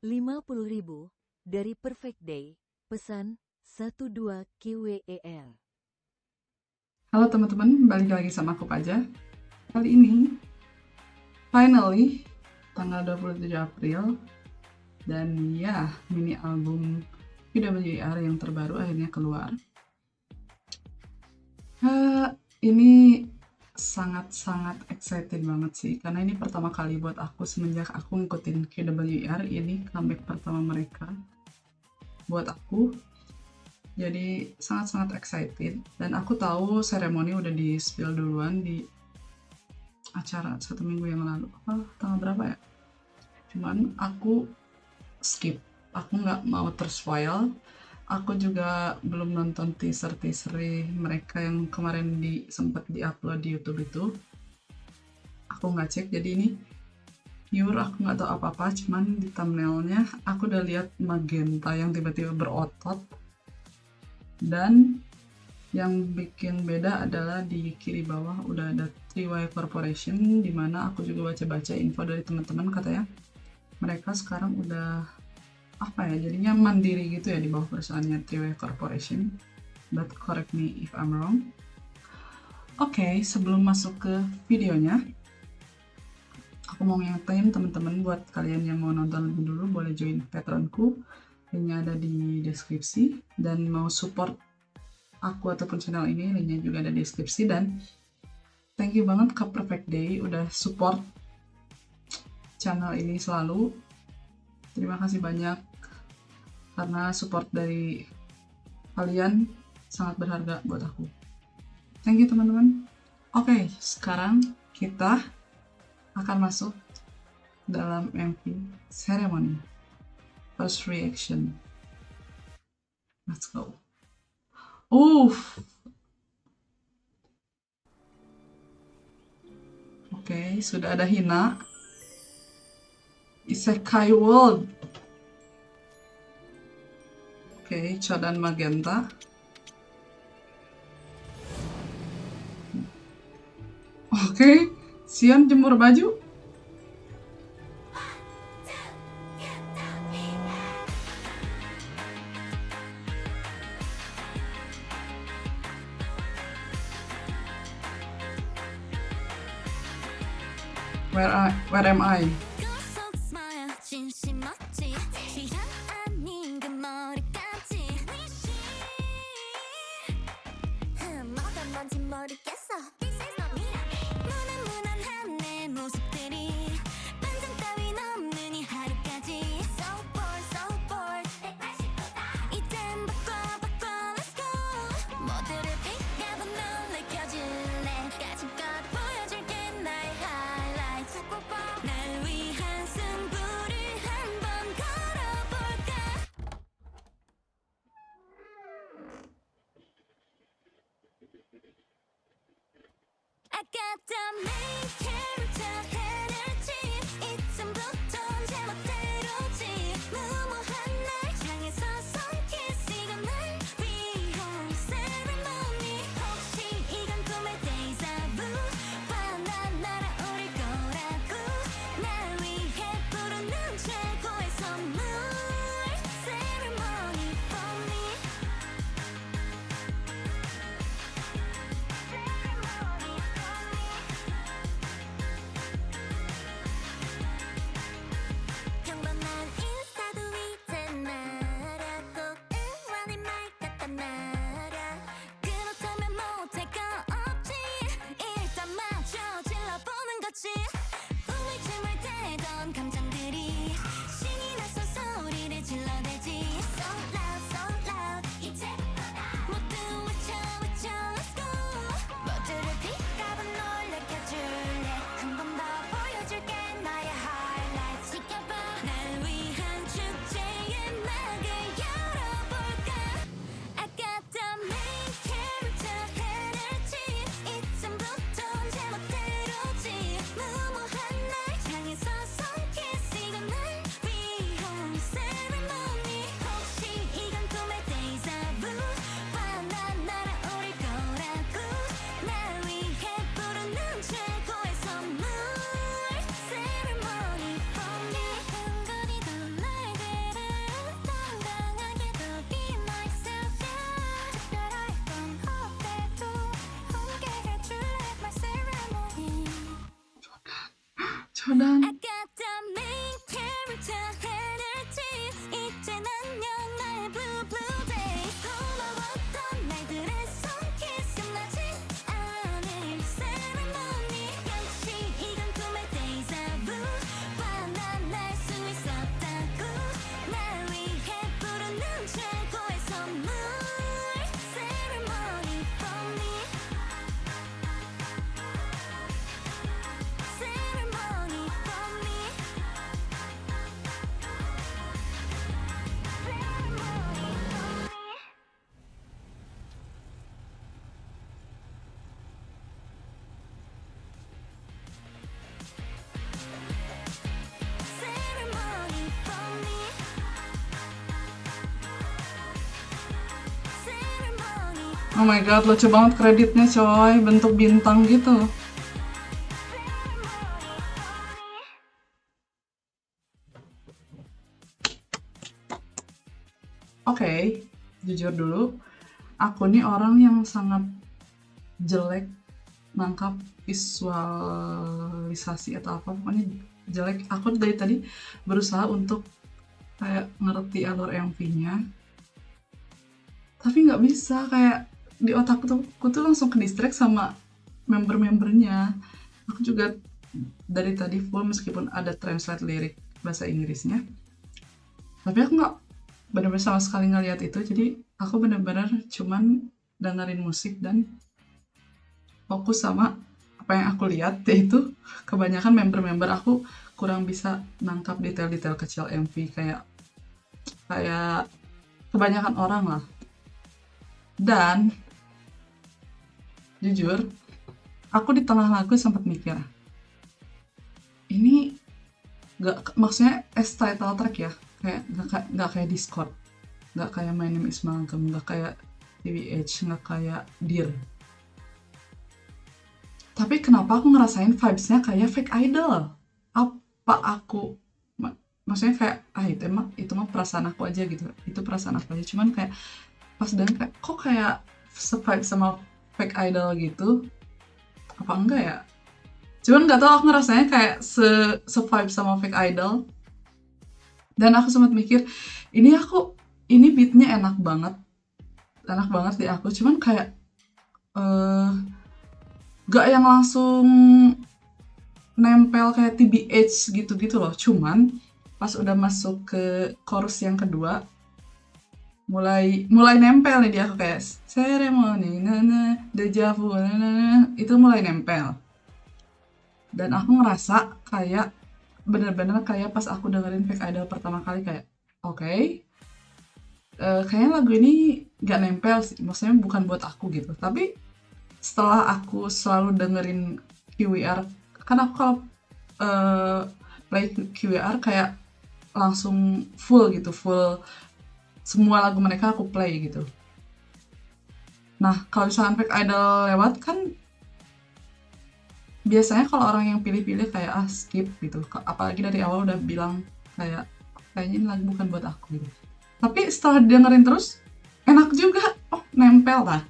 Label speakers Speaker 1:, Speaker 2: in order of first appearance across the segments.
Speaker 1: 50.000 dari Perfect Day, pesan 12 KWER.
Speaker 2: Halo teman-teman, balik lagi sama aku Paja. Kali ini, finally, tanggal 27 April, dan ya, mini album QWER yang terbaru akhirnya keluar. Ini sangat-sangat excited banget sih, karena ini pertama kali buat aku semenjak aku ngikutin QWER, ini comeback pertama mereka buat aku. Jadi sangat-sangat excited, dan aku tahu seremoni udah di spill duluan di acara 1 minggu yang lalu. Tanggal berapa ya? Cuman aku skip, aku nggak mau terspoil. Aku juga belum nonton teaser mereka yang kemarin sempat diupload di YouTube itu. Aku nggak cek, jadi ini pure aku nggak tahu apa-apa. Cuman di thumbnailnya aku udah lihat Magenta yang tiba-tiba berotot, dan yang bikin beda adalah di kiri bawah udah ada 3Y Corporation, dimana aku juga baca-baca info dari teman-teman, katanya mereka sekarang udah jadinya mandiri gitu ya di bawah perusahaannya 3Y Corporation, but correct me if I'm wrong. Oke, sebelum masuk ke videonya, aku mau ngingetin teman-teman, buat kalian yang mau nonton lebih dulu boleh join Patreonku, linknya ada di deskripsi, dan mau support aku ataupun channel ini, linknya juga ada di deskripsi. Dan thank you banget ke Perfect Day udah support channel ini selalu. Terima kasih banyak, karena support dari kalian sangat berharga buat aku. Thank you teman-teman. Oke, sekarang kita akan masuk dalam MV Ceremony First Reaction. Let's go. Oke, sudah ada Hina. Isekai World. Oke, Cho dan Magenta. Oke, Sion jemur baju. Where am I? Chodan. Oh my god, lucu banget kreditnya coy, bentuk bintang gitu. Oke, jujur dulu, aku nih orang yang sangat jelek nangkap visualisasi atau apa, pokoknya jelek. Aku dari tadi berusaha untuk kayak ngerti alur MV-nya, tapi nggak bisa. Kayak di otakku tuh, aku tuh langsung ke distract sama member-membernya. Aku juga dari tadi full meskipun ada translate lirik bahasa Inggrisnya, tapi aku nggak benar-benar sama sekali ngeliat itu. Jadi aku benar-benar cuman dengerin musik dan fokus sama apa yang aku lihat, yaitu kebanyakan member-member aku kurang bisa nangkap detail-detail kecil MV kayak kebanyakan orang lah. Dan jujur, aku di tengah lagu sempat mikir, ini maksudnya as title track ya, kayak nggak kayak Discord, nggak kayak My Name Is Malcolm, nggak kayak TBH, nggak kayak Dear. Tapi kenapa aku ngerasain vibes-nya kayak Fake Idol? Apa aku maksudnya kayak itu mah perasaan aku aja gitu, itu perasaan aku aja. Cuman kayak pas dan kayak kok kayak se-vibe sama Fake Idol gitu, apa enggak ya? Cuman nggak tahu, aku ngerasanya kayak se-vibe sama Fake Idol. Dan aku sempat mikir, ini beatnya enak banget di aku. Cuman kayak gak yang langsung nempel kayak TBH gitu-gitu loh. Cuman pas udah masuk ke chorus yang kedua, mulai nempel nih dia. Aku kayak ceremony deja vu itu mulai nempel. Dan aku ngerasa kayak bener-bener kayak pas aku dengerin Fake Idol pertama kali, kayak oke, kayaknya lagu ini gak nempel sih, maksudnya bukan buat aku gitu. Tapi setelah aku selalu dengerin QWR, kan aku kalau play QWR kayak langsung full semua lagu mereka aku play gitu. Nah, kalau misalkan Fake Idol lewat kan biasanya kalau orang yang pilih-pilih kayak skip gitu. Apalagi dari awal udah bilang kayaknya ini lagu bukan buat aku gitu. Tapi setelah dengerin terus, enak juga. Oh, nempel lah.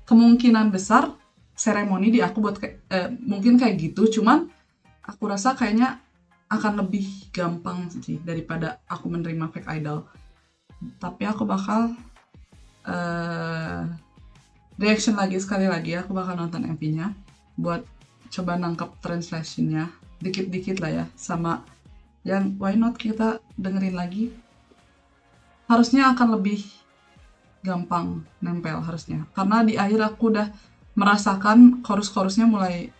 Speaker 2: Kemungkinan besar seremoni di aku buat mungkin kayak gitu. Cuman aku rasa kayaknya akan lebih gampang sih daripada aku menerima Fake Idol. Tapi aku bakal reaction sekali lagi. Aku bakal nonton MV-nya buat coba nangkep translation-nya dikit-dikit lah ya, sama yang why not kita dengerin lagi, harusnya akan lebih gampang nempel harusnya, karena di akhir aku udah merasakan chorus-chorusnya mulai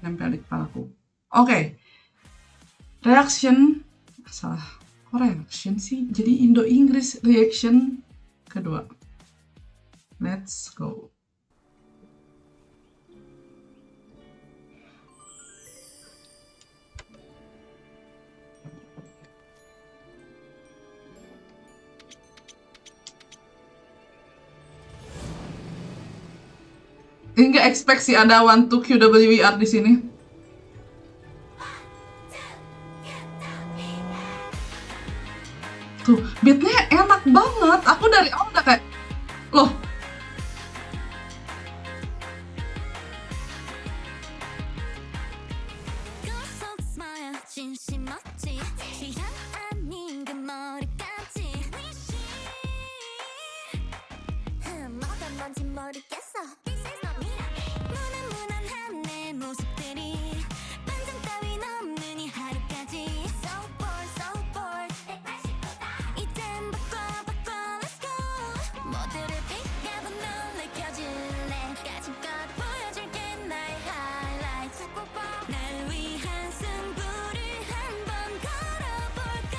Speaker 2: nempel di kepalaku. Oke. Reaction kok reaction sih, jadi Indo-Inggris. Reaction kedua, let's go. Nggak expect sih ada 1-2 QWER di sini. Tuh, beatnya enak banget. Aku dari awal udah kayak, loh,
Speaker 3: 진심 멋지 취향 아닌 그 머리까지 뭐가 뭔지 모르겠어 무난무난한 내 모습들이 반전 따윈 없는 이 하루까지 So bored so bored 이젠 바꿔 let's go 모두를 빛내고 놀래켜줄래 까짓것 보여줄게 나의 highlights 날 위한 승부를 한번 걸어볼까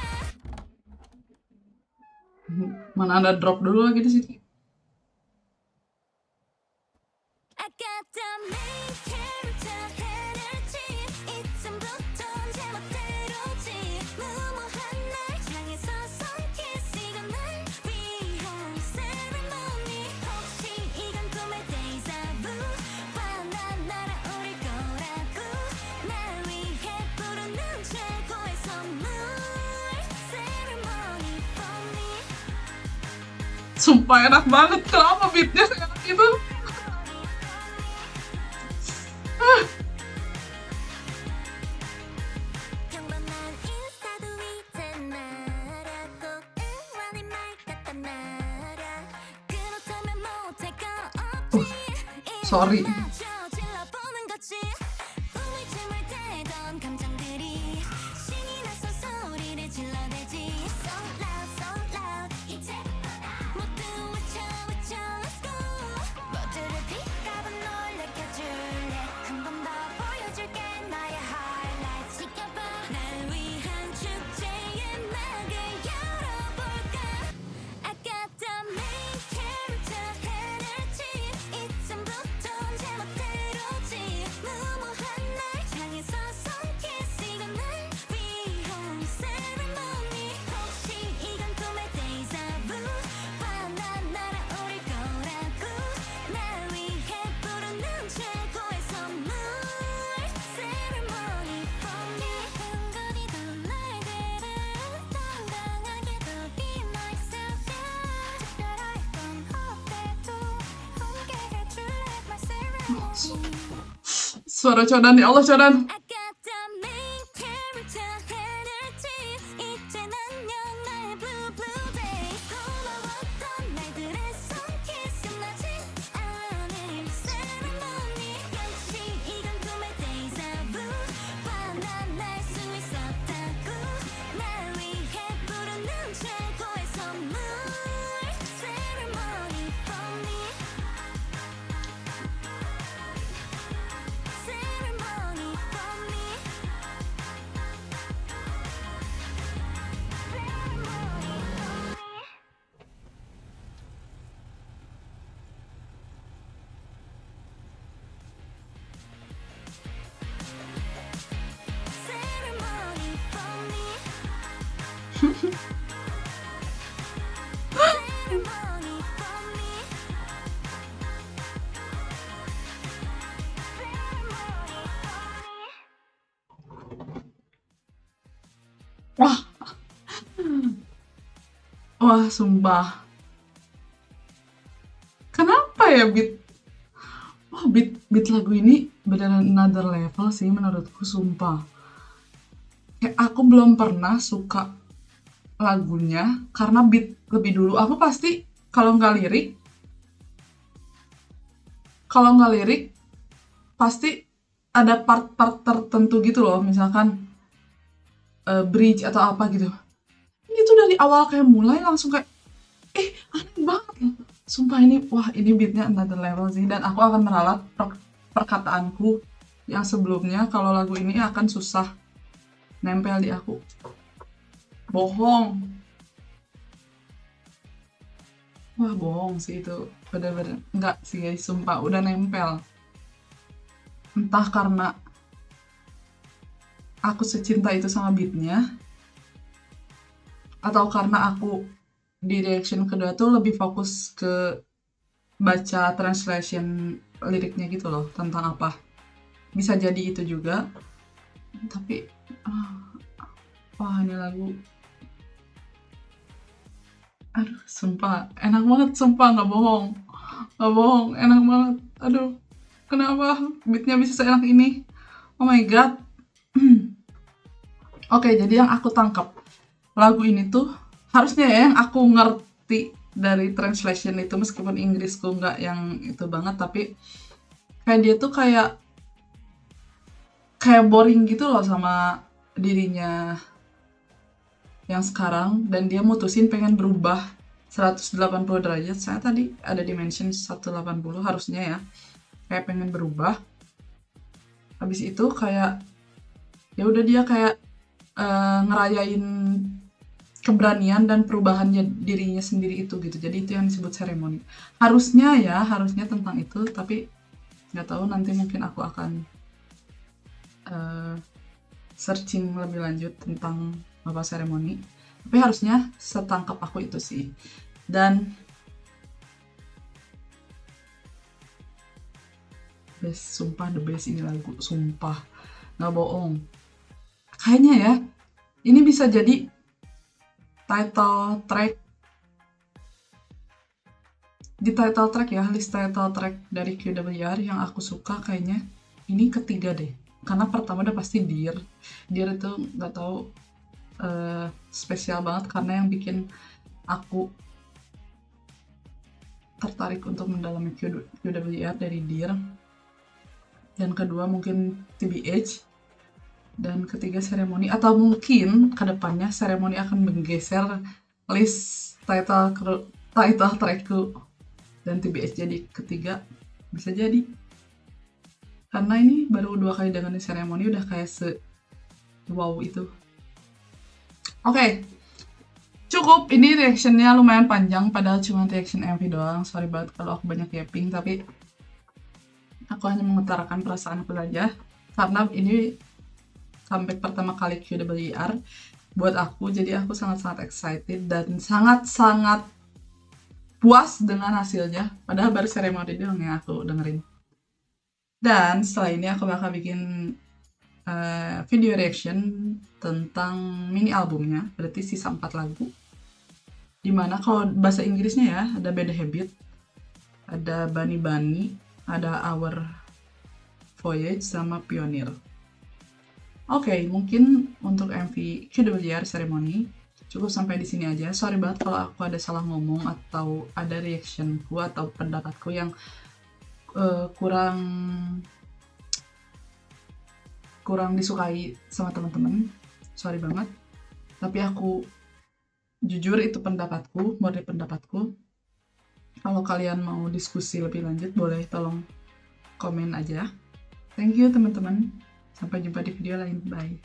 Speaker 2: Mana ada drop dulu lagi di sini.
Speaker 3: I got the main character energy 이쯤부터 제멋대로지 무모한 날 향해서 손키스 이건 날 위한 ceremony 혹시 이건 꿈의 deja vu 바나 날아오를 거라고 날 위해 부르는 최고의 선물 ceremony for me
Speaker 2: Sumpah enak banget. Kenapa beatnya seenak itu?
Speaker 3: 평범한 인사도 이제 말아 꼭 응원의 말 같단 말아 그렇다면 못할 거 없지
Speaker 2: Sorry.
Speaker 3: 질러보는 거지 우물쭈물 대던 감정들이 신이 나서 소리를 질러대지 So loud so loud 이제부터 모두 외쳐 let's go 모두를 빛가봐 놀래켜줄래 한 번 더 보여줄게 나의 highlights 지켜봐 날 위한 축제의 막을 열어볼까 I got the main character energy 이쯤부터 제멋대로지 무모한 날 향해서 손키스 이건 날 위한 ceremony 혹시 이건 꿈의 deja vu 바나 날아오를 거라고 날 위해 부르는 최고의 선물 ceremony for me 은근히도 날들은 당당하게도 be myself 특별할 건 어때도 함께 해줄래 my ceremony
Speaker 2: Suara Codan, ya Allah Codan.
Speaker 3: I got the main character energy 이젠 안녕 나의 blue blue day 고마웠던 날들의 손키스 끝나지 않을 ceremony 역시 이건 꿈의 deja vu 바나날 수 있었다고 날 위해 부르는 최고의 선물 ceremony for me ceremony for me ceremony for me ceremony for me
Speaker 2: Wah, wah, sumpah. Kenapa ya Wah, beat lagu ini beneran another level sih menurutku, sumpah. Kayak aku belum pernah suka lagunya karena beat lebih dulu. Aku pasti kalau nggak lirik pasti ada part-part tertentu gitu loh, misalkan bridge atau apa gitu. Ini tuh dari awal kayak mulai langsung kayak aneh banget loh. Sumpah ini beatnya another level sih, dan aku akan meralat perkataanku yang sebelumnya kalau lagu ini akan susah nempel di aku. Bohong. Wah, bohong sih itu. Bener-bener enggak sih guys, sumpah udah nempel. Entah karena aku secinta itu sama beatnya, atau karena aku di reaction kedua tuh lebih fokus ke baca translation liriknya gitu loh, tentang apa. Bisa jadi itu juga. Tapi wah, ini lagu aduh, sumpah enak banget, sumpah nggak bohong, enak banget. Aduh, kenapa beatnya bisa seenak ini? Oh my god. Oke, jadi yang aku tangkap lagu ini tuh harusnya ya yang aku ngerti dari translation itu, meskipun Inggrisku nggak yang itu banget, tapi kayak dia tuh kayak boring gitu loh sama dirinya yang sekarang, dan dia mutusin pengen berubah 180 derajat. Saya tadi ada di mention 180 harusnya ya, kayak pengen berubah. Habis itu kayak ya udah dia kayak ngerayain keberanian dan perubahannya dirinya sendiri itu gitu. Jadi itu yang disebut seremoni. Harusnya tentang itu, tapi nggak tahu, nanti mungkin aku akan searching lebih lanjut tentang apa seremoni. Tapi harusnya setangkap aku itu sih. Dan best, sumpah the best ini lagu, sumpah nggak bohong. Kayaknya ya ini bisa jadi title track ya, list title track dari QWR yang aku suka. Kayaknya ini ketiga deh, karena pertama udah pasti Dear itu nggak tahu, spesial banget karena yang bikin aku tertarik untuk mendalami QWR dari Dear. Dan kedua mungkin TBH, dan ketiga seremoni, atau mungkin kedepannya seremoni akan menggeser list title trackku dan TBH jadi ketiga, bisa jadi, karena ini baru 2 kali dengan seremoni udah kayak wow itu. Oke, cukup, ini reactionnya lumayan panjang padahal cuma reaction MV doang. Sorry banget kalau aku banyak yapping, tapi aku hanya mengutarakan perasaanku saja karena ini comeback pertama kali QWR buat aku, jadi aku sangat-sangat excited dan sangat-sangat puas dengan hasilnya, padahal baru seremoni doang yang aku dengerin. Dan setelah ini aku bakal bikin video reaction tentang mini albumnya, berarti sisa 4 lagu, dimana kalau bahasa Inggrisnya ya ada Bad Habit, ada Bunny Bunny, ada Our Voyage, sama Pioneer. Oke, mungkin untuk MV QWR Ceremony cukup sampai di sini aja. Sorry banget kalau aku ada salah ngomong atau ada reactionku atau pendapatku yang kurang disukai sama teman-teman. Sorry banget. Tapi aku jujur itu pendapatku, murni pendapatku. Kalau kalian mau diskusi lebih lanjut, boleh tolong komen aja. Thank you teman-teman. Sampai jumpa di video lain. Bye.